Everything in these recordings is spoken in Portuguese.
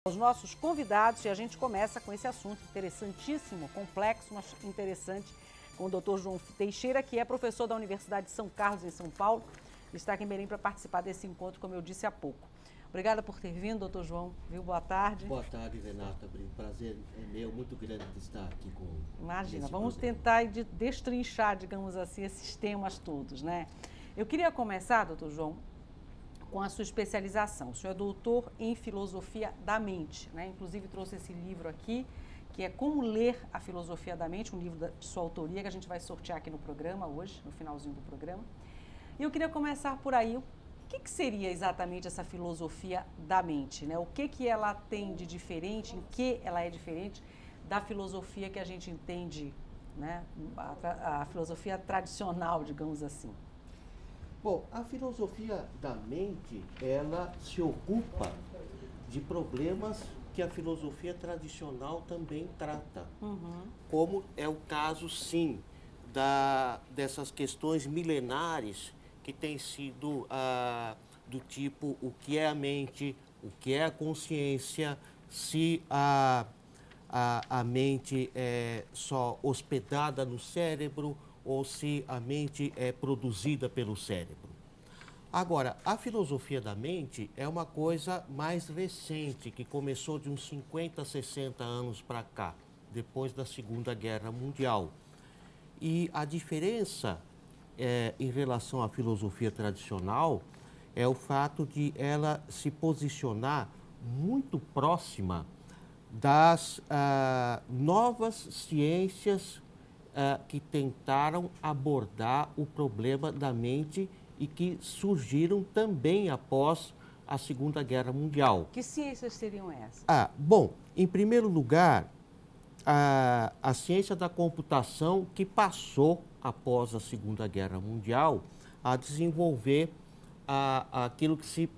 Os nossos convidados, e a gente começa com esse assunto interessantíssimo, complexo, mas interessante, com o Dr. João Teixeira, que é professor da Universidade de São Carlos, em São Paulo. Ele está aqui em Belém para participar desse encontro, como eu disse há pouco. Obrigada por ter vindo, doutor João. Viu? Boa tarde. Boa tarde, Renata. Prazer é meu, muito grande de estar aqui com Imagina, vamos tentar destrinchar, digamos assim, esses temas todos, né? Eu queria começar, doutor João, com a sua especialização. O senhor é doutor em filosofia da mente, né? Inclusive trouxe esse livro aqui, que é Como Ler a Filosofia da Mente, um livro de sua autoria, que a gente vai sortear aqui no programa hoje, no finalzinho do programa. E eu queria começar por aí. O que seria exatamente essa filosofia da mente, né? O que ela tem de diferente, em que ela é diferente da filosofia que a gente entende, né? A filosofia tradicional, digamos assim. Bom, a filosofia da mente, ela se ocupa de problemas que a filosofia tradicional também trata. Como é o caso, sim, dessas questões milenares que têm sido do tipo o que é a mente, o que é a consciência, se a mente é só hospedada no cérebro ou se a mente é produzida pelo cérebro. Agora, a filosofia da mente é uma coisa mais recente, que começou de uns 50, 60 anos para cá, depois da Segunda Guerra Mundial. E a diferença em relação à filosofia tradicional é o fato de ela se posicionar muito próxima das novas ciências que tentaram abordar o problema da mente e que surgiram também após a Segunda Guerra Mundial. Que ciências seriam essas? Bom, em primeiro lugar, a ciência da computação, que passou após a Segunda Guerra Mundial a desenvolver aquilo que se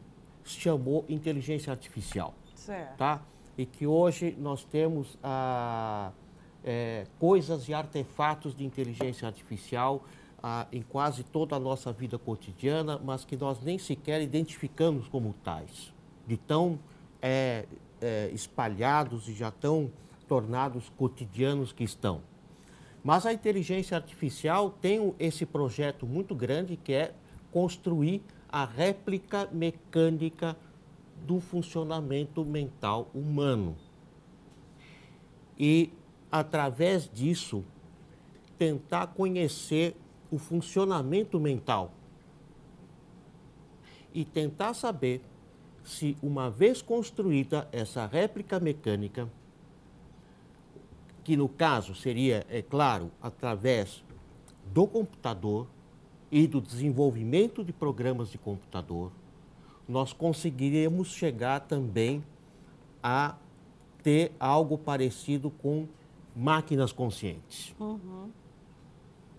chamou inteligência artificial. Certo. Tá? E que hoje nós temos coisas e artefatos de inteligência artificial em quase toda a nossa vida cotidiana, mas que nós nem sequer identificamos como tais, de tão espalhados e já tão tornados cotidianos que estão. Mas a inteligência artificial tem esse projeto muito grande, que é construir a réplica mecânica do funcionamento mental humano. E, através disso, tentar conhecer o funcionamento mental e tentar saber se, uma vez construída essa réplica mecânica, que no caso seria, é claro, através do computador e do desenvolvimento de programas de computador, nós conseguiremos chegar também a ter algo parecido com máquinas conscientes.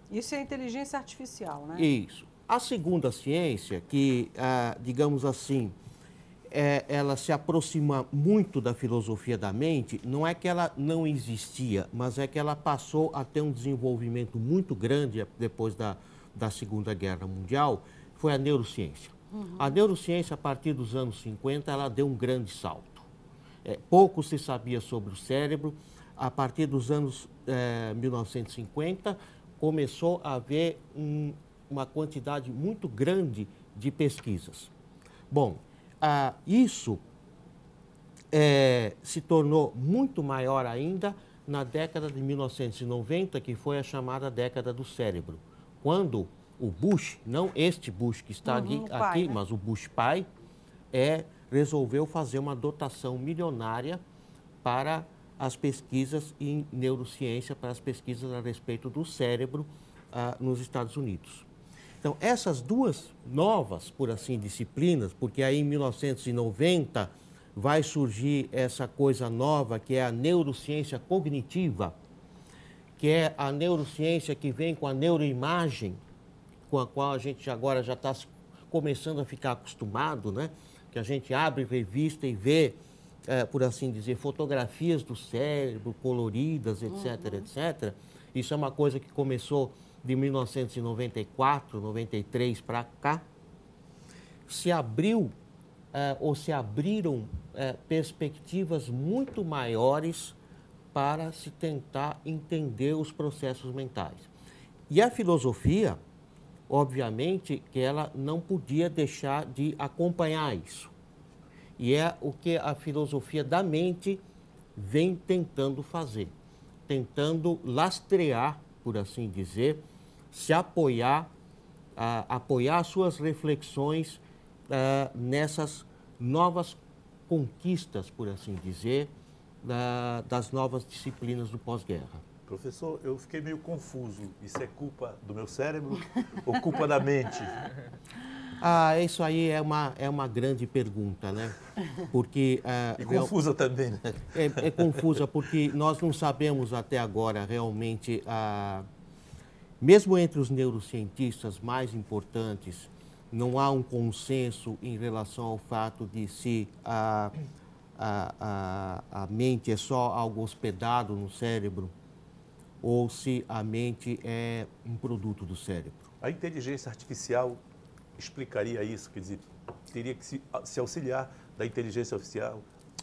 Isso é inteligência artificial, né? Isso. A segunda ciência, que, digamos assim, ela se aproxima muito da filosofia da mente, não é que ela não existia, mas é que ela passou a ter um desenvolvimento muito grande depois da Segunda Guerra Mundial, foi a neurociência. A neurociência, a partir dos anos 50, ela deu um grande salto. Pouco se sabia sobre o cérebro. A partir dos anos 1950, começou a haver uma quantidade muito grande de pesquisas. Bom, isso se tornou muito maior ainda na década de 1990, que foi a chamada década do cérebro, quando o Bush, não este Bush que está aqui, pai, né? mas o Bush pai, resolveu fazer uma dotação milionária para as pesquisas em neurociência, para as pesquisas a respeito do cérebro nos Estados Unidos. Então, essas duas novas, por assim, disciplinas, porque aí em 1990 vai surgir essa coisa nova, que é a neurociência cognitiva, que é a neurociência que vem com a neuroimagem, com a qual a gente agora já está começando a ficar acostumado, né? Que a gente abre revista e vê, por assim dizer, fotografias do cérebro coloridas, etc, etc. Isso é uma coisa que começou de 1994, 93 para cá. Se abriram perspectivas muito maiores para se tentar entender os processos mentais. E a filosofia, obviamente, que ela não podia deixar de acompanhar isso. E é o que a filosofia da mente vem tentando fazer, tentando lastrear, por assim dizer, se apoiar, apoiar suas reflexões nessas novas conquistas, por assim dizer, das novas disciplinas do pós-guerra. Professor, eu fiquei meio confuso. Isso é culpa do meu cérebro ou culpa da mente? Isso aí é uma grande pergunta, né? Porque... E confusa também, né? É confusa porque nós não sabemos até agora realmente, mesmo entre os neurocientistas mais importantes, não há um consenso em relação ao fato de se a mente é só algo hospedado no cérebro ou se a mente é um produto do cérebro. A inteligência artificial explicaria isso, quer dizer, teria que se auxiliar da inteligência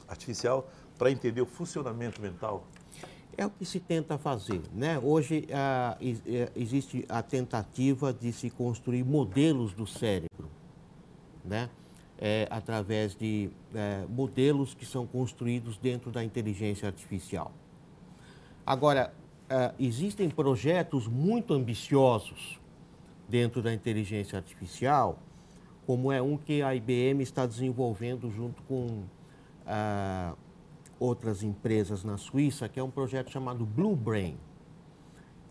artificial para entender o funcionamento mental? É o que se tenta fazer, né? Hoje existe a tentativa de se construir modelos do cérebro, né? Através de modelos que são construídos dentro da inteligência artificial. Agora, existem projetos muito ambiciosos dentro da inteligência artificial, como é um que a IBM está desenvolvendo junto com outras empresas na Suíça, que é um projeto chamado Blue Brain,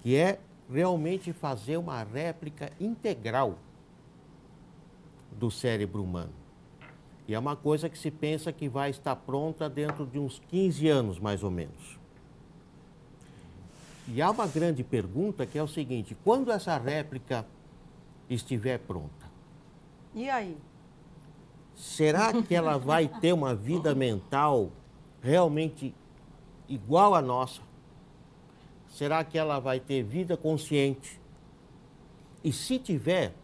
que é realmente fazer uma réplica integral do cérebro humano. E é uma coisa que se pensa que vai estar pronta dentro de uns 15 anos, mais ou menos. E há uma grande pergunta que é o seguinte: quando essa réplica estiver pronta? E aí? Será que ela vai ter uma vida mental realmente igual à nossa? Será que ela vai ter vida consciente? E se tiver,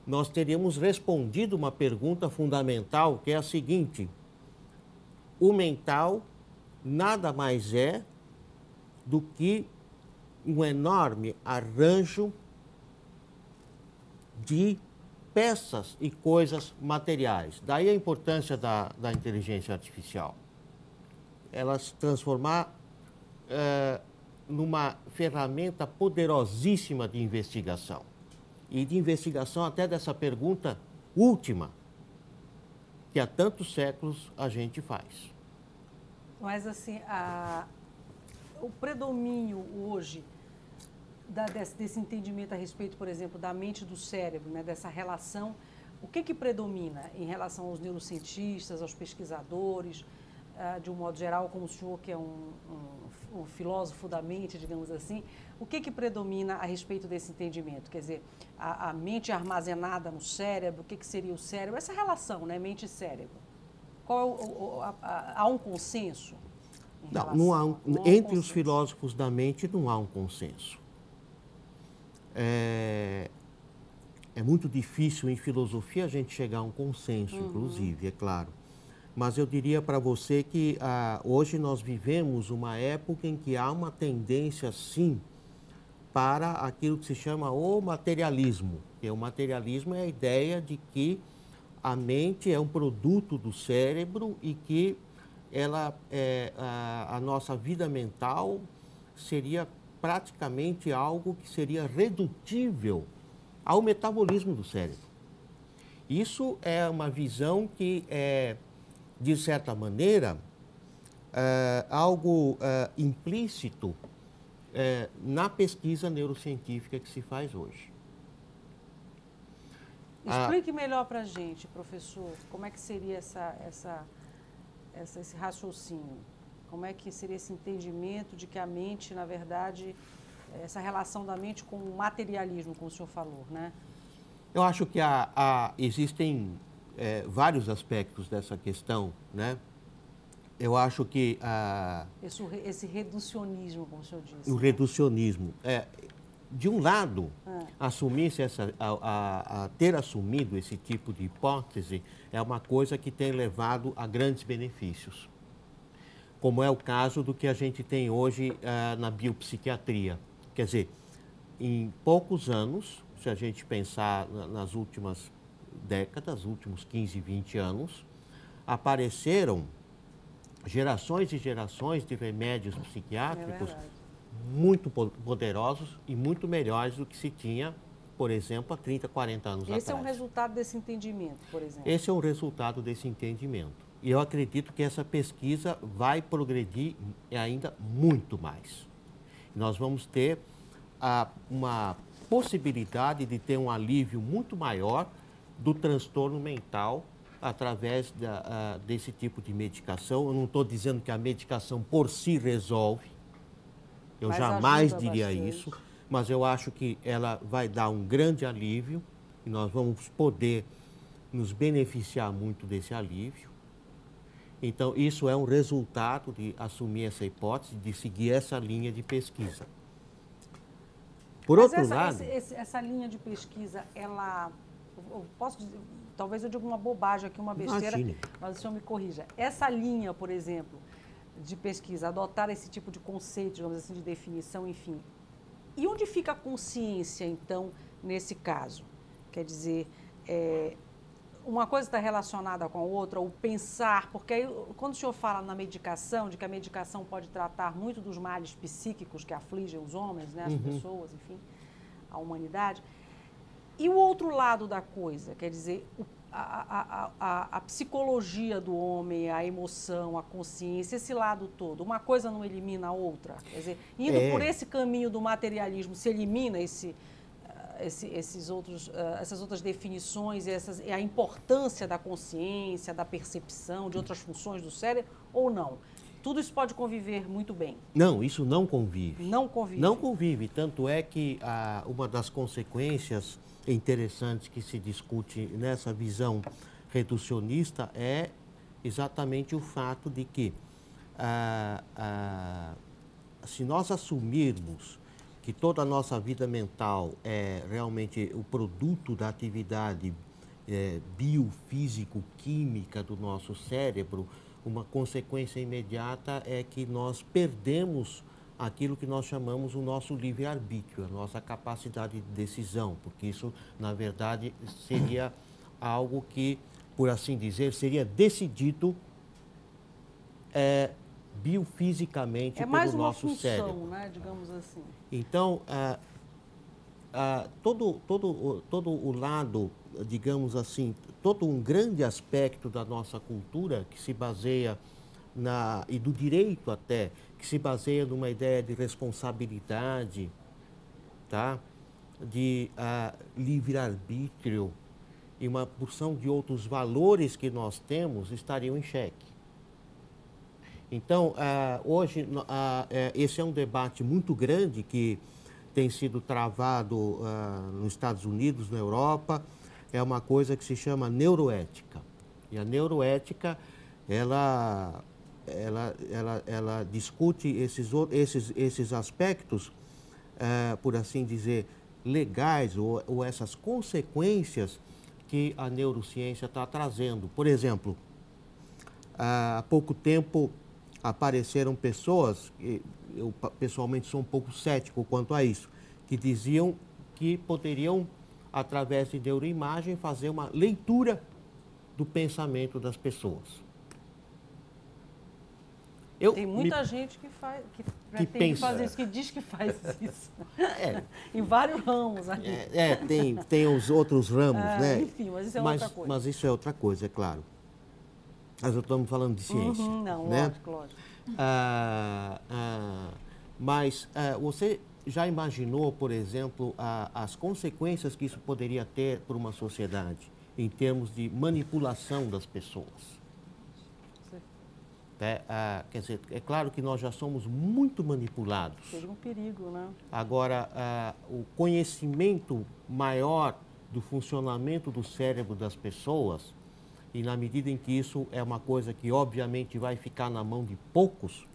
nós teríamos respondido uma pergunta fundamental, que é a seguinte: o mental nada mais é do que um enorme arranjo de peças e coisas materiais. Daí a importância da inteligência artificial. Ela se transformar numa ferramenta poderosíssima de investigação. E de investigação até dessa pergunta última, que há tantos séculos a gente faz. Mas, assim, o predomínio hoje desse entendimento a respeito, por exemplo, da mente e do cérebro, né, dessa relação, o que predomina em relação aos neurocientistas, aos pesquisadores, de um modo geral, como o senhor, que é um filósofo da mente, digamos assim, o que predomina a respeito desse entendimento? Quer dizer, a mente armazenada no cérebro, o que seria o cérebro? Essa relação, né, mente e cérebro. Há um consenso? Não há entre os filósofos da mente não há um consenso. É muito difícil em filosofia a gente chegar a um consenso, inclusive, é claro. Mas eu diria para você que hoje nós vivemos uma época em que há uma tendência, sim, para aquilo que se chama o materialismo. Que o materialismo é a ideia de que a mente é um produto do cérebro e que a nossa vida mental seria praticamente algo que seria redutível ao metabolismo do cérebro. Isso é uma visão que é, de certa maneira, algo implícito na pesquisa neurocientífica que se faz hoje. Explique melhor para a gente, professor, como é que seria esse raciocínio? Como é que seria esse entendimento de que a mente, na verdade, essa relação da mente com o materialismo, como o senhor falou, né? Eu acho que existem vários aspectos dessa questão, né? Eu acho que esse reducionismo, como o senhor disse. O reducionismo. de um lado, assumir-se ter assumido esse tipo de hipótese é uma coisa que tem levado a grandes benefícios, como é o caso do que a gente tem hoje na biopsiquiatria. Quer dizer, em poucos anos, se a gente pensar nas últimas décadas, últimos 15, 20 anos, apareceram gerações e gerações de remédios psiquiátricos muito poderosos e muito melhores do que se tinha, por exemplo, há 30, 40 anos atrás. Esse é um resultado desse entendimento, por exemplo? Esse é o resultado desse entendimento. E eu acredito que essa pesquisa vai progredir ainda muito mais. Nós vamos ter uma possibilidade de ter um alívio muito maior do transtorno mental através desse tipo de medicação. Eu não estou dizendo que a medicação por si resolve, eu jamais diria isso, mas eu acho que ela vai dar um grande alívio e nós vamos poder nos beneficiar muito desse alívio. Então, isso é um resultado de assumir essa hipótese, de seguir essa linha de pesquisa. Por outro lado... Essa linha de pesquisa, ela... Eu posso dizer, talvez eu diga uma bobagem aqui, uma besteira, mas o senhor me corrija. Essa linha, por exemplo, de pesquisa, adotar esse tipo de conceito, digamos assim, de definição, enfim. E onde fica a consciência, então, nesse caso? Quer dizer, uma coisa está relacionada com a outra, o pensar, porque aí, quando o senhor fala na medicação, de que a medicação pode tratar muito dos males psíquicos que afligem os homens, né, as pessoas, enfim, a humanidade. E o outro lado da coisa, quer dizer, a psicologia do homem, a emoção, a consciência, esse lado todo, uma coisa não elimina a outra? Quer dizer, indo por esse caminho do materialismo, se elimina essas outras definições, a importância da consciência, da percepção, de outras funções do cérebro, ou não? Tudo isso pode conviver muito bem? Não, isso não convive. Não convive? Não convive. Tanto é que uma das consequências interessantes que se discute nessa visão reducionista é exatamente o fato de que, se nós assumirmos que toda a nossa vida mental é realmente o produto da atividade biofísico-química do nosso cérebro, uma consequência imediata é que nós perdemos aquilo que nós chamamos o nosso livre-arbítrio, a nossa capacidade de decisão, porque isso, na verdade, seria algo que, por assim dizer, seria decidido biofisicamente pelo nosso cérebro. É mais uma função, né, digamos assim. Então, todo o lado, digamos assim, todo um grande aspecto da nossa cultura que se baseia e do direito até, que se baseia numa ideia de responsabilidade, tá? De livre-arbítrio e uma porção de outros valores que nós temos estariam em xeque. Então, hoje, esse é um debate muito grande que tem sido travado nos Estados Unidos, na Europa. É uma coisa que se chama neuroética. E a neuroética, ela discute esses aspectos, por assim dizer, legais, ou essas consequências que a neurociência está trazendo. Por exemplo, há pouco tempo apareceram pessoas, eu pessoalmente sou um pouco cético quanto a isso, que diziam que poderiam, através de neuroimagem, fazer uma leitura do pensamento das pessoas. Tem muita gente que pretende fazer isso, que diz que faz isso. Em vários ramos aqui. Tem os outros ramos, né? Enfim, mas isso é outra coisa. Mas isso é outra coisa, é claro. Mas estamos falando de ciência. Não, né? lógico. Mas você já imaginou, por exemplo, as consequências que isso poderia ter para uma sociedade em termos de manipulação das pessoas? Quer dizer, é claro que nós já somos muito manipulados. Seria um perigo, né? Agora, o conhecimento maior do funcionamento do cérebro das pessoas, e na medida em que isso é uma coisa que obviamente vai ficar na mão de poucos,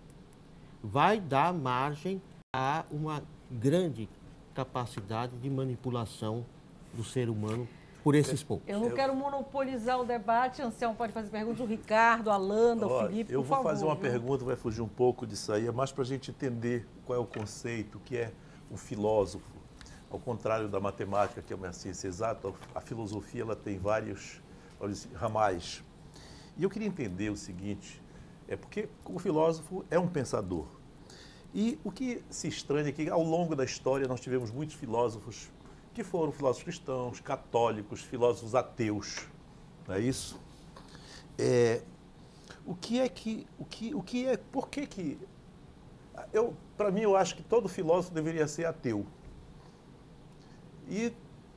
vai dar margem a uma grande capacidade de manipulação do ser humano por esses poucos. Eu não quero monopolizar o debate, Anselmo pode fazer perguntas, o Ricardo, a Landa, o Felipe, eu por vou favor, fazer uma viu? pergunta, vai fugir um pouco disso aí, é mais para a gente entender qual é o conceito, o que é um filósofo. Ao contrário da matemática, que é uma ciência exata, a filosofia ela tem vários ramais. E eu queria entender o seguinte, porque o filósofo é um pensador. E o que se estranha é que ao longo da história nós tivemos muitos filósofos que foram filósofos cristãos, católicos, filósofos ateus, não é isso? Para mim, eu acho que todo filósofo deveria ser ateu. E,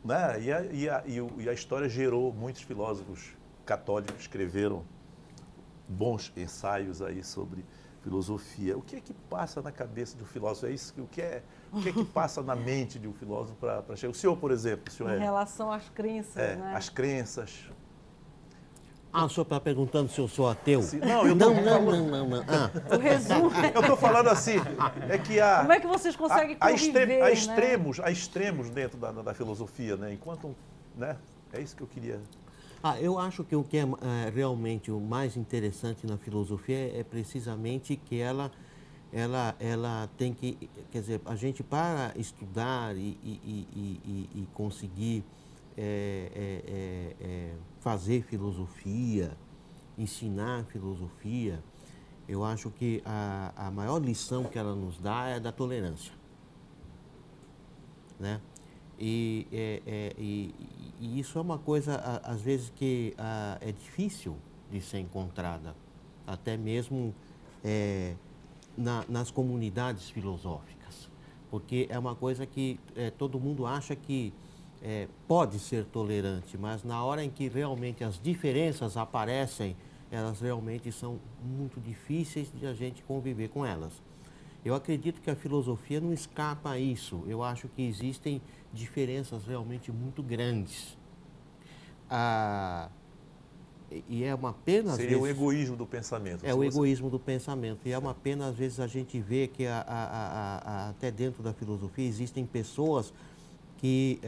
né, e a história gerou muitos filósofos católicos que escreveram bons ensaios aí sobre filosofia. O que é que passa na cabeça de um filósofo? É isso, o que é que passa na mente de um filósofo para chegar? O senhor, por exemplo, o senhor em relação às crenças, né? As crenças. O senhor está perguntando se eu sou ateu? Não, eu não. O resumo. Eu estou falando assim, que há... Como é que vocês conseguem conviver, há extremos dentro da filosofia, né? Enquanto, né? É isso que eu queria... Eu acho que o que é realmente o mais interessante na filosofia é precisamente que ela tem que, quer dizer, a gente para estudar e conseguir fazer filosofia, ensinar filosofia, eu acho que a maior lição que ela nos dá é da tolerância, né? E isso é uma coisa, às vezes, que é difícil de ser encontrada, até mesmo nas comunidades filosóficas, porque é uma coisa que todo mundo acha que pode ser tolerante, mas na hora em que realmente as diferenças aparecem, elas realmente são muito difíceis de a gente conviver com elas. Eu acredito que a filosofia não escapa a isso. Eu acho que existem diferenças realmente muito grandes. E é uma pena... Seria o egoísmo do pensamento. É o egoísmo do pensamento. E é uma pena, às vezes, a gente ver que até dentro da filosofia existem pessoas que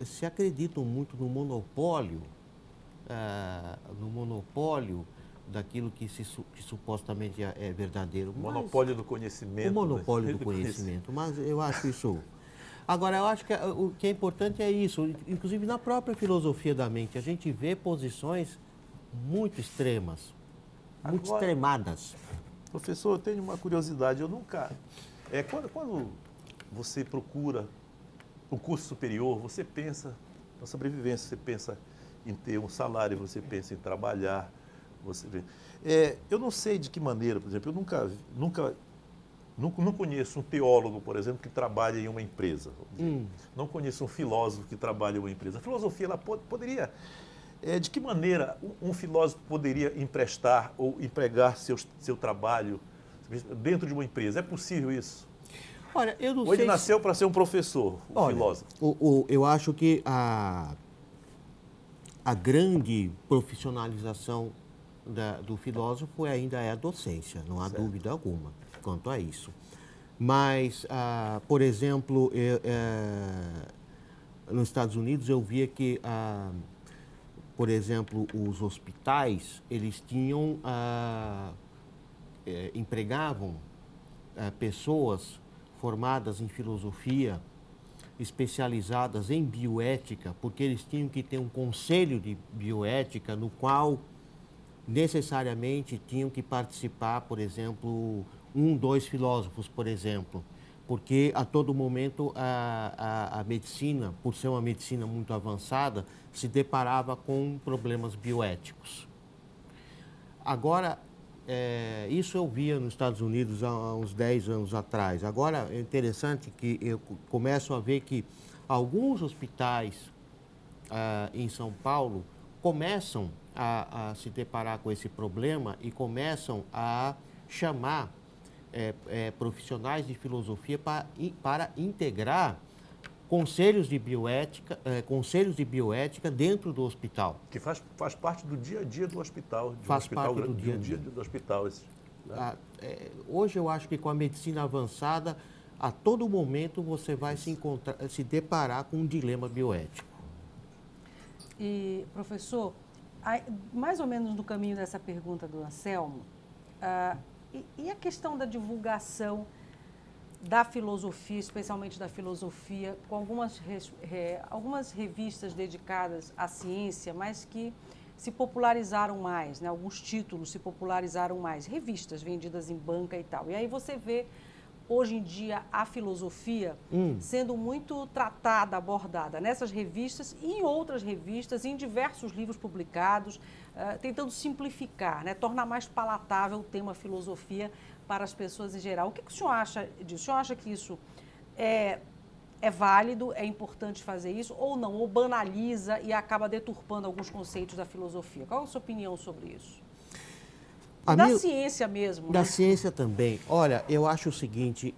se acreditam muito no monopólio daquilo que supostamente é verdadeiro. O monopólio do conhecimento. O monopólio do conhecimento, mas eu acho isso... Agora, eu acho que o que é importante é isso, inclusive na própria filosofia da mente, a gente vê posições muito extremas, muito extremadas. Professor, eu tenho uma curiosidade, eu nunca... Quando você procura um curso superior, você pensa na sobrevivência, você pensa em ter um salário, você pensa em trabalhar, eu não sei de que maneira, por exemplo, eu não conheço um teólogo, por exemplo, que trabalha em uma empresa. Não conheço um filósofo que trabalha em uma empresa. A filosofia, ela poderia... de que maneira um filósofo poderia emprestar ou empregar seu trabalho dentro de uma empresa? É possível isso? Olha, eu não ou sei... ele nasceu para ser um professor, filósofo? Eu acho que a grande profissionalização do filósofo ainda é a docência, não há dúvida alguma quanto a isso. Mas, por exemplo, nos Estados Unidos eu via que, por exemplo, os hospitais, eles tinham, empregavam pessoas formadas em filosofia, especializadas em bioética, porque eles tinham que ter um conselho de bioética no qual necessariamente tinham que participar, por exemplo, 2 filósofos, por exemplo, porque a todo momento a medicina, por ser uma medicina muito avançada, se deparava com problemas bioéticos. Agora, isso eu via nos Estados Unidos há uns 10 anos atrás. Agora, é interessante que eu começo a ver que alguns hospitais em São Paulo começam a se deparar com esse problema e começam a chamar profissionais de filosofia para integrar conselhos de bioética dentro do hospital. Que faz parte do dia a dia do hospital. Faz parte do dia a dia do hospital. Hoje eu acho que com a medicina avançada, a todo momento você vai se deparar com um dilema bioético. E, professor, mais ou menos no caminho dessa pergunta do Anselmo, e a questão da divulgação da filosofia, especialmente da filosofia, com algumas revistas dedicadas à ciência, mas que se popularizaram mais, né? Alguns títulos se popularizaram mais, revistas vendidas em banca e tal. E aí você vê, hoje em dia, a filosofia sendo muito tratada, abordada nessas revistas e em outras revistas, em diversos livros publicados, tentando simplificar, né? Tornar mais palatável o tema filosofia para as pessoas em geral. O que o senhor acha disso? O senhor acha que isso é válido, é importante fazer isso, ou não? Ou banaliza e acaba deturpando alguns conceitos da filosofia? Qual é a sua opinião sobre isso? Da ciência mesmo. Da né? ciência também. Olha, eu acho o seguinte,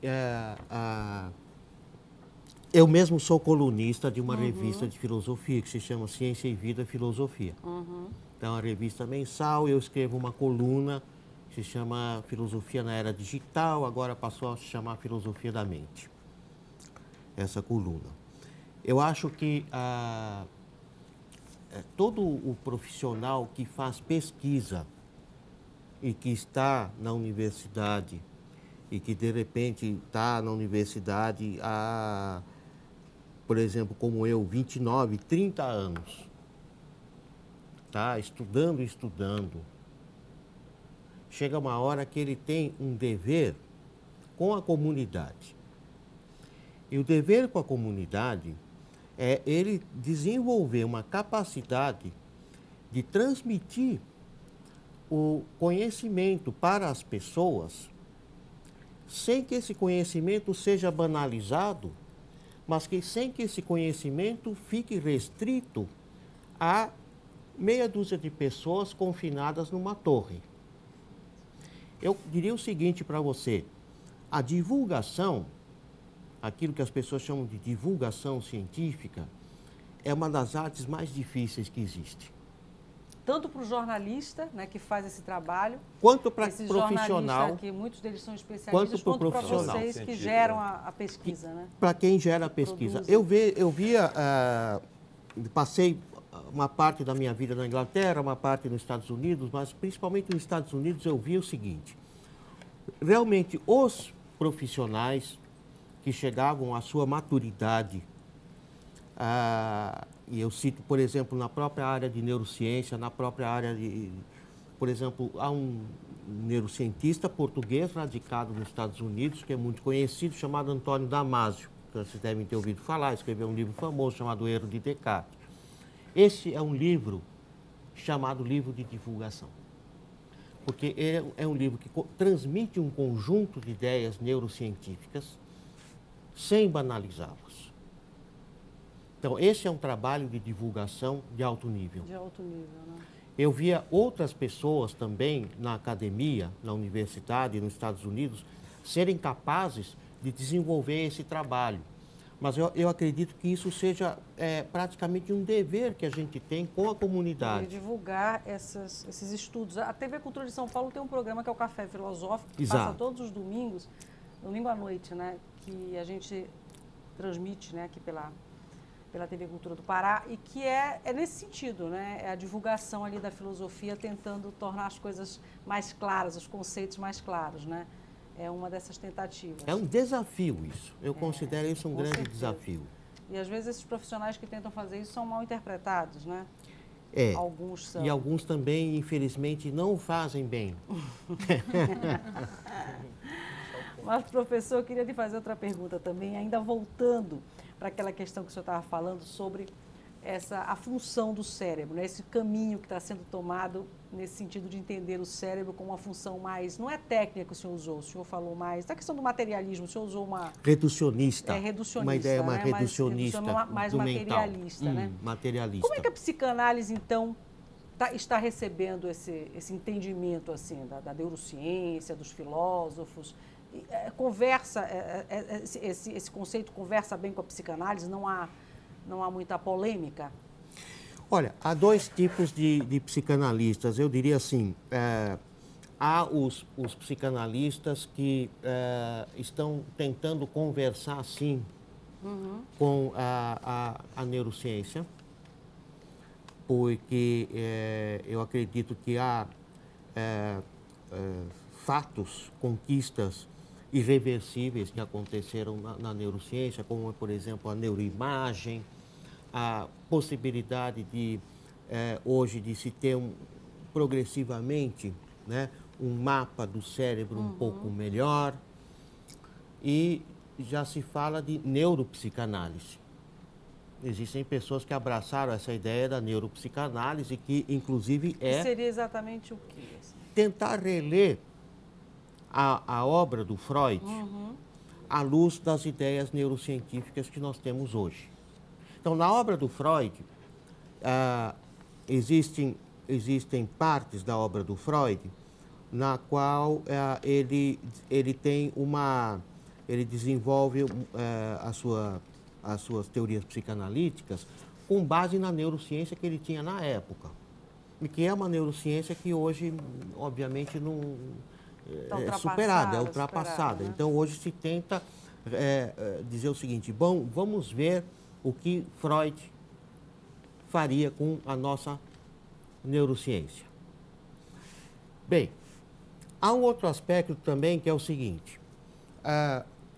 eu mesmo sou colunista de uma revista de filosofia que se chama Ciência e Vida Filosofia. Então, é uma revista mensal, eu escrevo uma coluna que se chama Filosofia na Era Digital, agora passou a se chamar Filosofia da Mente, essa coluna. Eu acho que todo o profissional que faz pesquisa e que está na universidade e que, de repente, está na universidade há, por exemplo, como eu, 29, 30 anos, tá? Estudando. Chega uma hora que ele tem um dever com a comunidade. E o dever com a comunidade é ele desenvolver uma capacidade de transmitir o conhecimento para as pessoas, sem que esse conhecimento seja banalizado, mas sem que esse conhecimento fique restrito a meia dúzia de pessoas confinadas numa torre. Eu diria o seguinte para você, a divulgação, aquilo que as pessoas chamam de divulgação científica, é uma das artes mais difíceis que existe. Tanto para o jornalista, né, que faz esse trabalho, quanto para o profissional, que muitos deles são especialistas, quanto para vocês que geram a pesquisa, né? Para quem gera a pesquisa. Eu passei uma parte da minha vida na Inglaterra, uma parte nos Estados Unidos, mas principalmente nos Estados Unidos eu vi o seguinte, realmente os profissionais que chegavam à sua maturidade, e eu cito, por exemplo, na própria área de neurociência, na própria área de, por exemplo, há um neurocientista português radicado nos Estados Unidos, que é muito conhecido, chamado Antônio Damasio, que vocês devem ter ouvido falar, escreveu um livro famoso chamado O Erro de Descartes. Esse é um livro chamado livro de divulgação, porque é um livro que transmite um conjunto de ideias neurocientíficas sem banalizá-las. Então, esse é um trabalho de divulgação de alto nível. De alto nível, né? Eu via outras pessoas também na academia, na universidade, nos Estados Unidos, serem capazes de desenvolver esse trabalho. Mas eu acredito que isso seja praticamente um dever que a gente tem com a comunidade. De divulgar esses estudos. A TV Cultura de São Paulo tem um programa que é o Café Filosófico, que Exato. passa todos os domingos, domingo à noite, né? Que a gente transmite, né, aqui pela TV Cultura do Pará, e que é nesse sentido, né? É a divulgação ali da filosofia, tentando tornar as coisas mais claras, os conceitos mais claros, né? É uma dessas tentativas. É um desafio isso. Eu considero isso um grande desafio. E às vezes esses profissionais que tentam fazer isso são mal interpretados, né? Alguns são. E alguns também, infelizmente, não fazem bem. Mas, professor, eu queria te fazer outra pergunta também, ainda voltando para aquela questão que o senhor estava falando sobre a função do cérebro, né? Esse caminho que está sendo tomado nesse sentido de entender o cérebro como uma função mais, não é técnica que o senhor falou mais, da questão do materialismo, o senhor usou uma... Reducionista. Reducionista, uma ideia né? reducionista mais do materialista, mental. né? Materialista. Como é que a psicanálise, então, está recebendo esse entendimento, assim, da neurociência, dos filósofos? Conversa, esse conceito conversa bem com a psicanálise? Não há muita polêmica? Olha, há dois tipos de psicanalistas. Eu diria assim, há os psicanalistas que estão tentando conversar, sim, com a neurociência, porque eu acredito que há fatos, conquistas irreversíveis que aconteceram na neurociência, como, por exemplo, a neuroimagem, a possibilidade de, hoje, de se ter progressivamente, né, um mapa do cérebro um pouco melhor, e já se fala de neuropsicanálise. Existem pessoas que abraçaram essa ideia da neuropsicanálise, que inclusive que seria exatamente o quê? Tentar reler a obra do Freud à luz das ideias neurocientíficas que nós temos hoje. Então, na obra do Freud, existem partes da obra do Freud na qual ele desenvolve as suas teorias psicanalíticas com base na neurociência que ele tinha na época. E que é uma neurociência que hoje, obviamente, não é superada, é ultrapassada. Né? Então, hoje se tenta dizer o seguinte: bom, vamos ver o que Freud faria com a nossa neurociência. Bem, há um outro aspecto também que é o seguinte: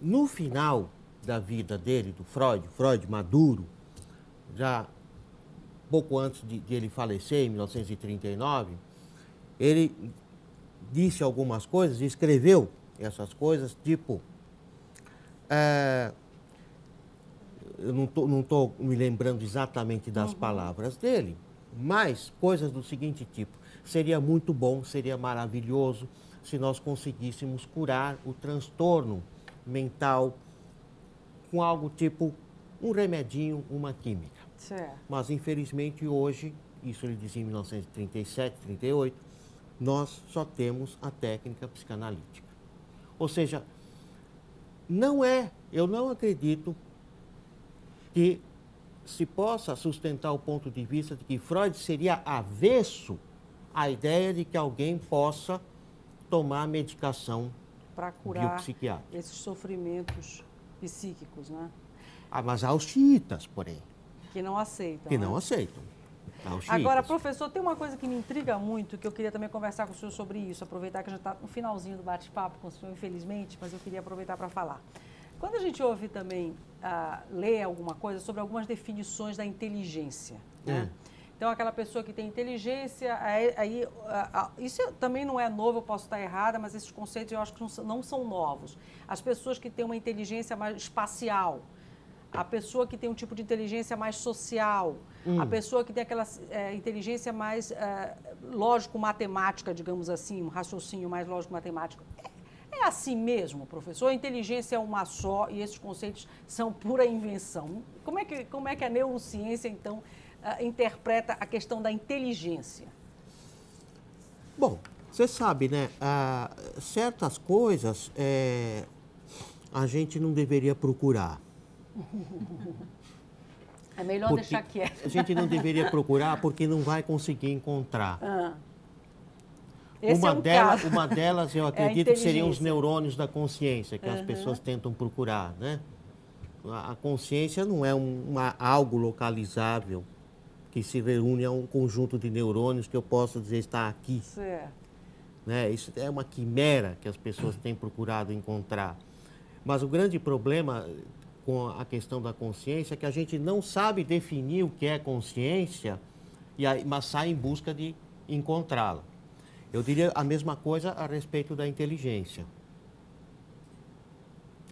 no final da vida dele, do Freud maduro, já pouco antes de ele falecer, em 1939, ele disse algumas coisas, escreveu essas coisas, tipo, eu não estou me lembrando exatamente das palavras dele, mas coisas do seguinte tipo: seria muito bom, seria maravilhoso se nós conseguíssemos curar o transtorno mental com algo tipo um remedinho, uma química. Certo. Mas, infelizmente, hoje, isso ele dizia em 1937, 38, nós só temos a técnica psicanalítica. Ou seja, eu não acredito que se possa sustentar o ponto de vista de que Freud seria avesso à ideia de que alguém possa tomar medicação para curar biopsiquiátrica. Esses sofrimentos psíquicos, né? Mas há os xiitas, porém. Que não aceitam. Que não aceitam. Agora, professor, tem uma coisa que me intriga muito, que eu queria também conversar com o senhor sobre isso, aproveitar que a gente está no finalzinho do bate-papo com o senhor, infelizmente, mas eu queria aproveitar para falar. Quando a gente ouve também, ler alguma coisa sobre algumas definições da inteligência, né? Então, aquela pessoa que tem inteligência, isso também não é novo, eu posso estar errada, mas esses conceitos eu acho que não são novos. As pessoas que têm uma inteligência mais espacial, a pessoa que tem um tipo de inteligência mais social, a pessoa que tem aquela inteligência mais lógico-matemática, digamos assim, um raciocínio mais lógico-matemático. É assim mesmo, professor? A inteligência é uma só e esses conceitos são pura invenção. Como é que a neurociência, então, interpreta a questão da inteligência? Bom, você sabe, né? Certas coisas a gente não deveria procurar. É melhor deixar quieto. A gente não deveria procurar porque não vai conseguir encontrar. Uma delas, eu acredito que seriam os neurônios da consciência, que as pessoas tentam procurar, né? A consciência não é algo localizável que se reúne a um conjunto de neurônios que eu posso dizer está aqui. Certo. Né? Isso é uma quimera que as pessoas têm procurado encontrar. Mas o grande problema com a questão da consciência é que a gente não sabe definir o que é consciência, mas sai em busca de encontrá-la. Eu diria a mesma coisa a respeito da inteligência.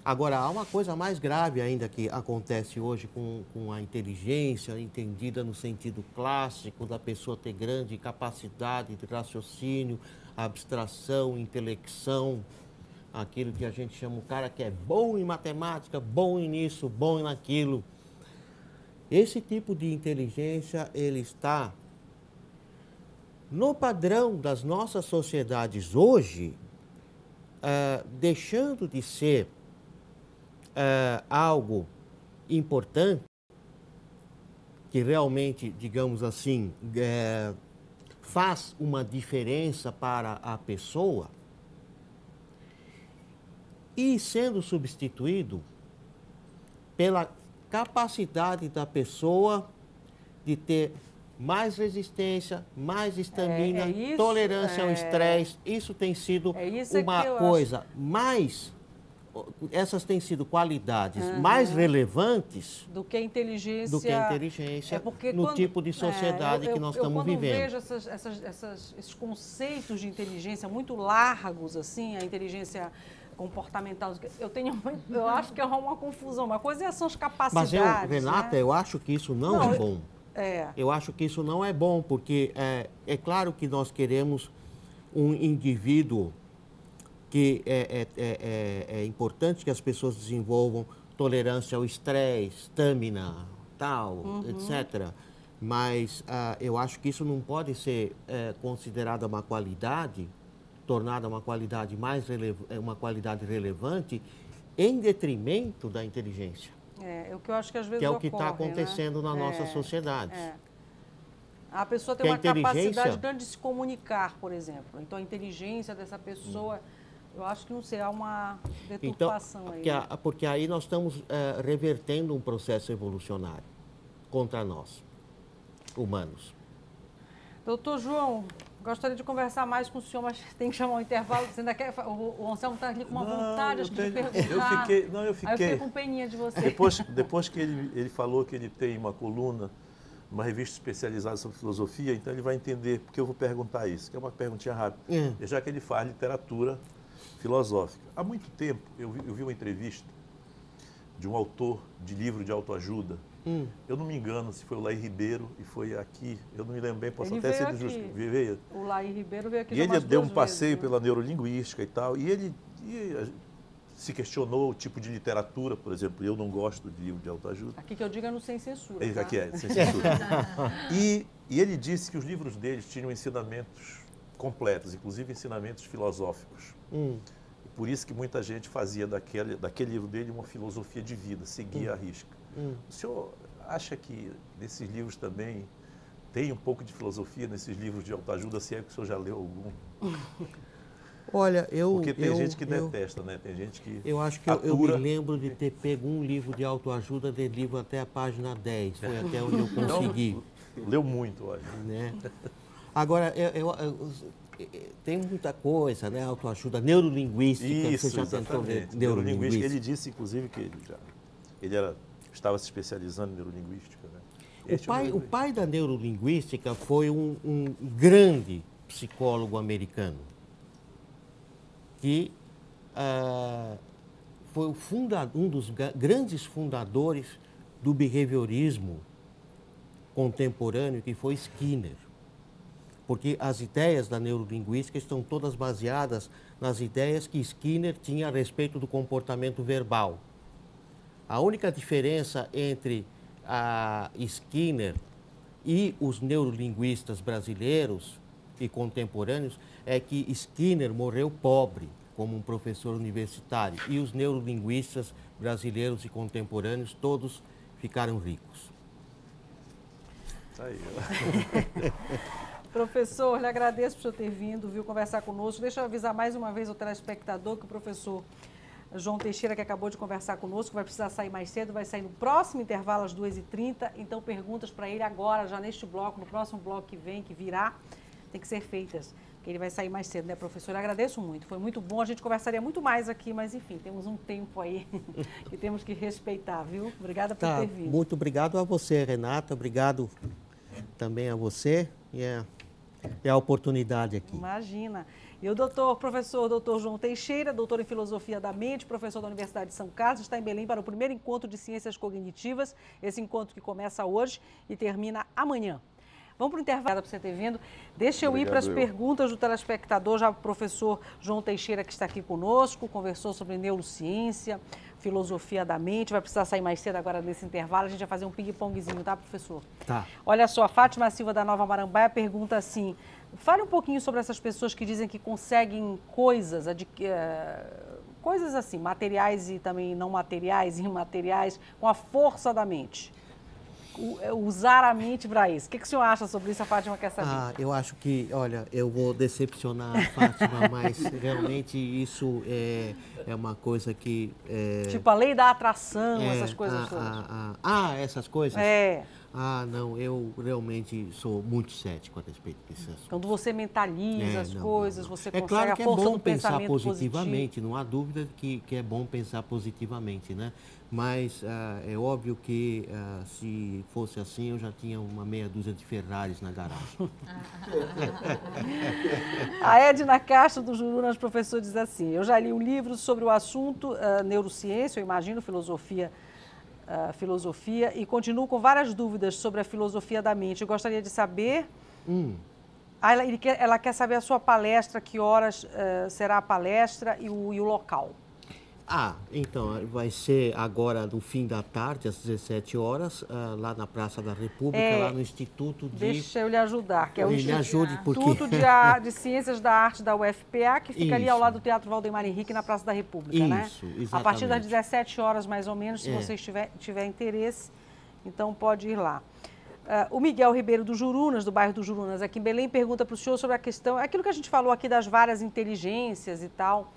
Agora, há uma coisa mais grave ainda que acontece hoje com a inteligência, entendida no sentido clássico, da pessoa ter grande capacidade de raciocínio, abstração, intelecção, aquilo que a gente chama o cara que é bom em matemática, bom nisso, bom naquilo. Esse tipo de inteligência, ele está no padrão das nossas sociedades hoje, deixando de ser algo importante, que realmente, digamos assim, faz uma diferença para a pessoa e sendo substituído pela capacidade da pessoa de ter mais resistência, mais estamina, tolerância ao estresse. Isso tem sido uma coisa mais... Essas têm sido qualidades mais relevantes do que a inteligência, no tipo de sociedade que nós estamos vivendo. Eu vejo esses conceitos de inteligência muito largos, assim, a inteligência comportamental, eu acho que é uma confusão. Uma coisa são as capacidades. Mas, Renata, eu acho que isso não é bom. Eu acho que isso não é bom, porque é claro que nós queremos um indivíduo que é importante que as pessoas desenvolvam tolerância ao estresse, estamina, tal, etc. Mas eu acho que isso não pode ser considerada uma qualidade, tornada uma qualidade uma qualidade relevante, em detrimento da inteligência. É o que eu acho que às vezes que é o que está acontecendo na nossa sociedade. A pessoa tem uma capacidade grande de se comunicar, por exemplo. Então, a inteligência dessa pessoa, eu acho que, não sei, há uma deturpação aí. Porque aí nós estamos revertendo um processo evolucionário contra nós, humanos. Doutor João, gostaria de conversar mais com o senhor, mas tem que chamar um intervalo. Você ainda quer, o Anselmo está ali com uma vontade de perguntar. Eu fiquei. Aí eu fiquei com peninha de você. Depois que ele falou que ele tem uma coluna, uma revista especializada sobre filosofia, então ele vai entender porque eu vou perguntar isso, que é uma perguntinha rápida. Já que ele faz literatura filosófica. Há muito tempo eu vi uma entrevista de um autor de livro de autoajuda. Eu não me engano se foi o Laí Ribeiro e foi aqui, eu não me lembro bem, posso até ser justo. O Laí Ribeiro veio aqui. E ele deu um passeio pela neurolinguística e tal, e ele se questionou o tipo de literatura, por exemplo, eu não gosto de livro de autoajuda. Aqui que eu digo é no Sem Censura. Aqui sem censura. E ele disse que os livros deles tinham ensinamentos completos, inclusive ensinamentos filosóficos. Por isso que muita gente fazia daquele livro dele uma filosofia de vida, seguia à risca. O senhor acha que nesses livros também tem um pouco de filosofia, nesses livros de autoajuda, se é que o senhor já leu algum? Olha, Porque tem gente que detesta, né? Tem gente que eu acho que eu me lembro de ter pego um livro de autoajuda, de livro até a página 10, foi até onde eu consegui. Então, leu muito, olha. Né? Agora, tem muita coisa, né? Autoajuda, neurolinguística. Isso, você já tentou ver neurolinguística. Ele disse, inclusive, que ele estava se especializando em neurolinguística. Né? O pai da neurolinguística foi um grande psicólogo americano, que foi um dos grandes fundadores do behaviorismo contemporâneo, que foi Skinner. Porque as ideias da neurolinguística estão todas baseadas nas ideias que Skinner tinha a respeito do comportamento verbal. A única diferença entre Skinner e os neurolinguistas brasileiros e contemporâneos é que Skinner morreu pobre, como um professor universitário, e os neurolinguistas brasileiros e contemporâneos todos ficaram ricos. Aí. Professor, lhe agradeço por o senhor ter vindo, conversar conosco. Deixa eu avisar mais uma vez ao telespectador que o professor João Teixeira, que acabou de conversar conosco, vai precisar sair mais cedo, vai sair no próximo intervalo às 2h30. Então, perguntas para ele agora, já neste bloco, no próximo bloco que vem, que virá, tem que ser feitas, porque ele vai sair mais cedo, né, professor? Eu agradeço muito, foi muito bom. A gente conversaria muito mais aqui, mas enfim, temos um tempo aí que temos que respeitar, viu? Obrigada por ter vindo. Muito obrigado a você, Renata, obrigado também a você e a oportunidade aqui. Imagina. E o professor doutor João Teixeira, doutor em Filosofia da Mente, professor da Universidade de São Carlos, está em Belém para o primeiro encontro de Ciências Cognitivas, esse encontro que começa hoje e termina amanhã. Vamos para o intervalo para você ter vindo. Deixa eu ir para as perguntas do telespectador, já o professor João Teixeira, que está aqui conosco, conversou sobre neurociência, filosofia da mente, vai precisar sair mais cedo agora nesse intervalo, a gente vai fazer um ping-pongzinho, tá, professor? Tá. Olha só, a Fátima Silva da Nova Marambaia pergunta assim, fale um pouquinho sobre essas pessoas que dizem que conseguem coisas assim, materiais e também não materiais, imateriais, com a força da mente. usar a mente para isso. O que o senhor acha sobre isso? A Fátima quer saber. Eu acho que, olha, eu vou decepcionar a Fátima, mas realmente isso é uma coisa que... Tipo a lei da atração, essas coisas todas. Essas coisas? Não, eu realmente sou muito cético a respeito desse assunto. Quando você mentaliza as coisas, você consegue claro que a força é bom do pensar pensamento positivamente, positivo. não há dúvida que é bom pensar positivamente, né? Mas é óbvio que se fosse assim, eu já tinha uma meia dúzia de Ferraris na garagem. A Edna Castro, do Jurunas, professor, diz assim: eu já li um livro sobre o assunto neurociência, eu imagino, filosofia, e continuo com várias dúvidas sobre a filosofia da mente. Eu gostaria de saber... Ela quer saber a sua palestra, que horas será a palestra e o local. Então, vai ser agora no fim da tarde, às 17 horas, lá na Praça da República, lá no Instituto de... Deixa eu lhe ajudar, que é o Instituto de Ciências da Arte da UFPA, que fica ali ao lado do Teatro Valdemar Henrique, na Praça da República, né? Isso, exatamente. A partir das 17 horas, mais ou menos, se você tiver interesse, então pode ir lá. O Miguel Ribeiro, do Jurunas, do bairro do Jurunas, aqui em Belém, pergunta para o senhor sobre a questão, aquilo que a gente falou aqui das várias inteligências e tal.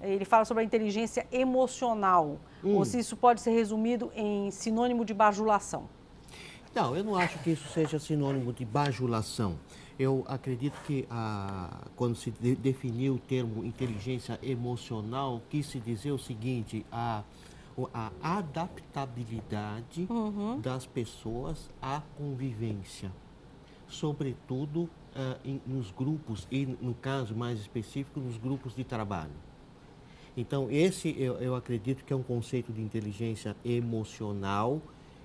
Ele fala sobre a inteligência emocional, ou se isso pode ser resumido em sinônimo de bajulação. Não, eu não acho que isso seja sinônimo de bajulação. Eu acredito que quando se definiu o termo inteligência emocional, quis se dizer o seguinte: a adaptabilidade das pessoas à convivência, sobretudo nos grupos, e no caso mais específico, nos grupos de trabalho. Então, esse eu acredito que é um conceito de inteligência emocional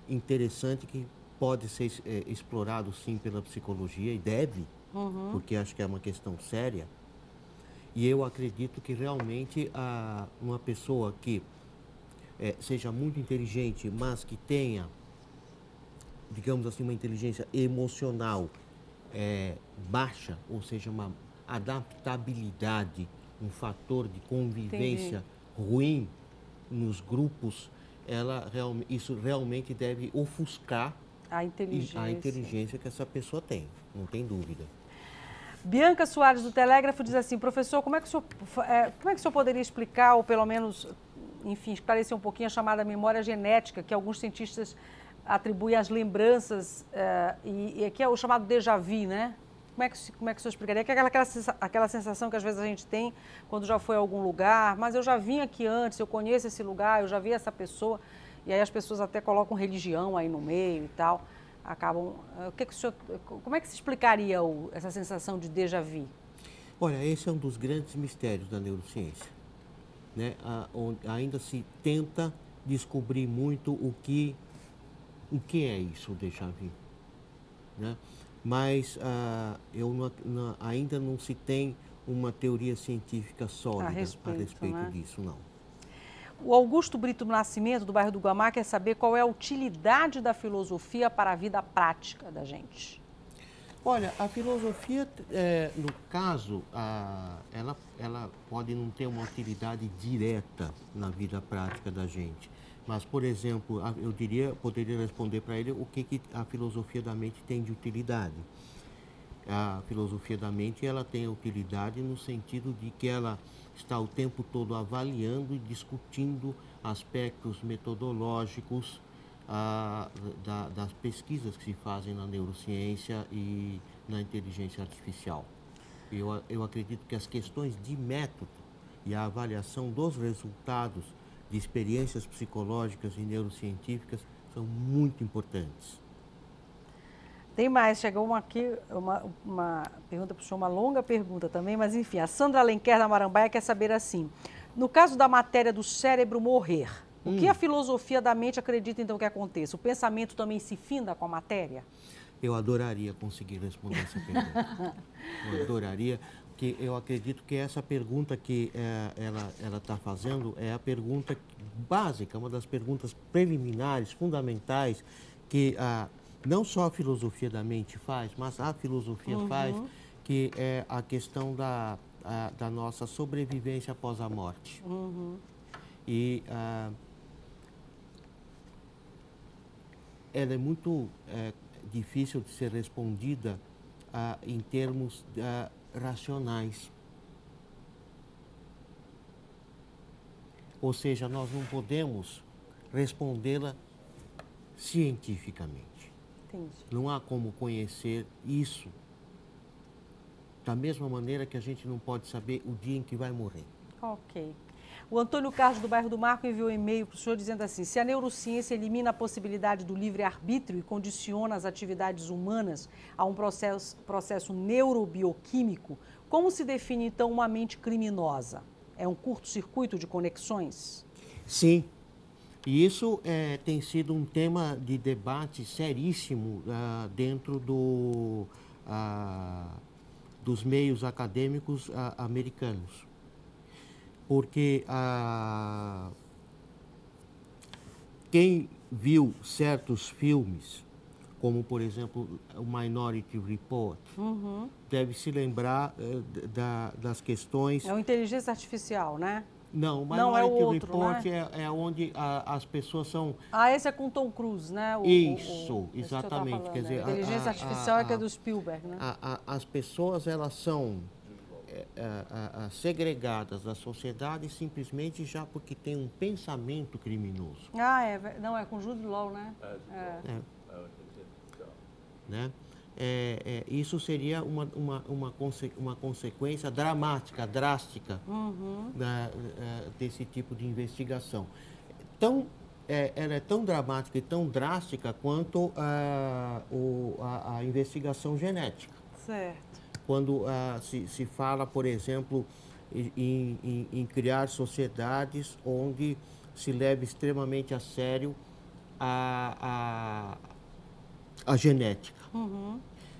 interessante, que pode ser explorado sim pela psicologia, e deve, porque acho que é uma questão séria. E eu acredito que realmente uma pessoa que seja muito inteligente, mas que tenha, digamos assim, uma inteligência emocional baixa, ou seja, uma adaptabilidade, um fator de convivência ruim nos grupos, isso realmente deve ofuscar a inteligência que essa pessoa tem, não tem dúvida. Bianca Soares, do Telégrafo, diz assim: professor, como é que o senhor poderia explicar, ou pelo menos, enfim, esclarecer um pouquinho a chamada memória genética, que alguns cientistas atribuem às lembranças, e que é o chamado déjà vu, né? Como é que o senhor explicaria? Que é aquela sensação que às vezes a gente tem quando já foi a algum lugar, mas eu já vim aqui antes, eu conheço esse lugar, eu já vi essa pessoa, e aí as pessoas até colocam religião aí no meio e tal, acabam... como é que se explicaria essa sensação de déjà vu? Olha, esse é um dos grandes mistérios da neurociência, né? Onde ainda se tenta descobrir muito o que é isso, o déjà vu, né? Mas ainda não se tem uma teoria científica sólida a respeito disso, não. O Augusto Brito Nascimento, do bairro do Guamá, quer saber qual é a utilidade da filosofia para a vida prática da gente. Olha, a filosofia, no caso, ela pode não ter uma utilidade direta na vida prática da gente. Mas, por exemplo, poderia responder para ele o que a filosofia da mente tem de utilidade. A filosofia da mente, ela tem utilidade no sentido de que ela está o tempo todo avaliando e discutindo aspectos metodológicos das pesquisas que se fazem na neurociência e na inteligência artificial. Eu acredito que as questões de método e a avaliação dos resultados de experiências psicológicas e neurocientíficas são muito importantes. Tem mais, chegou uma pergunta para o senhor, uma longa pergunta também, mas enfim, a Sandra Alenquer da Marambaia quer saber assim: no caso da matéria do cérebro morrer, o que a filosofia da mente acredita então que aconteça? O pensamento também se finda com a matéria? Eu adoraria conseguir responder essa pergunta. Eu adoraria, porque eu acredito que essa pergunta que ela está fazendo é a pergunta básica, uma das perguntas preliminares, fundamentais, que não só a filosofia da mente faz, mas a filosofia faz, que é a questão da nossa sobrevivência após a morte. ela é muito difícil de ser respondida em termos racionais. Ou seja, nós não podemos respondê-la cientificamente. Entendi. Não há como conhecer isso da mesma maneira que a gente não pode saber o dia em que vai morrer. Ok. O Antônio Carlos, do bairro do Marco, enviou um e-mail para o senhor dizendo assim: se a neurociência elimina a possibilidade do livre-arbítrio e condiciona as atividades humanas a um processo neurobioquímico, como se define então uma mente criminosa? É um curto-circuito de conexões? Sim. E isso tem sido um tema de debate seríssimo dentro dos meios acadêmicos americanos. Porque quem viu certos filmes, como, por exemplo, o Minority Report, deve se lembrar das questões... É uma inteligência artificial, né? Não, o Não, é o Minority outro, Report né? é onde as pessoas são... Esse é com Tom Cruise, né? Isso, esse que eu tava exatamente. falando, Quer dizer, a inteligência artificial é que é do Spielberg, né? As pessoas, elas são segregadas da sociedade simplesmente já porque tem um pensamento criminoso. Não, é com Jude Law, né? Né? Isso seria uma consequência dramática, drástica desse tipo de investigação. Ela é tão dramática e tão drástica quanto a investigação genética. Certo. Quando se fala, por exemplo, em criar sociedades onde se leve extremamente a sério a genética.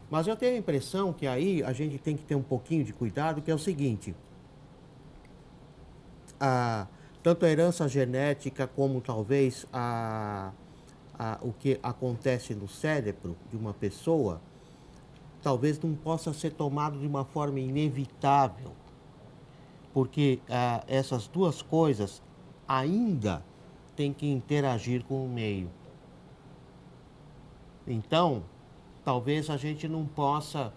Mas eu tenho a impressão que aí a gente tem que ter um pouquinho de cuidado, que é o seguinte: tanto a herança genética como talvez o que acontece no cérebro de uma pessoa, talvez não possa ser tomado de uma forma inevitável, porque essas duas coisas ainda têm que interagir com o meio. Então, talvez a gente não possa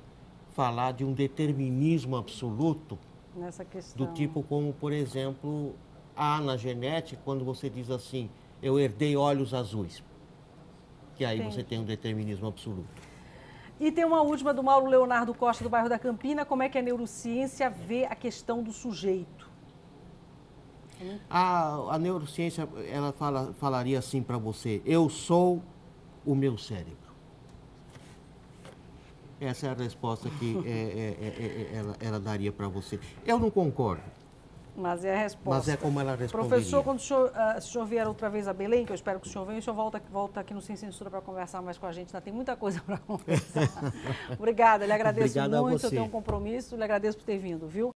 falar de um determinismo absoluto Nessa questão. do tipo como, por exemplo, na genética, quando você diz assim, eu herdei olhos azuis, que aí você tem um determinismo absoluto. E tem uma última do Mauro Leonardo Costa, do bairro da Campina. Como é que a neurociência vê a questão do sujeito? A neurociência, ela falaria assim para você: eu sou o meu cérebro. Essa é a resposta que ela daria para você. Eu não concordo. Mas é a resposta. Mas é como ela responderia. Professor, quando se o senhor vier outra vez a Belém, que eu espero que o senhor venha, o senhor volta aqui no Sem Censura para conversar mais com a gente. Ainda tem muita coisa para conversar. Obrigada, lhe agradeço muito. Eu tenho um compromisso. Lhe agradeço por ter vindo, viu?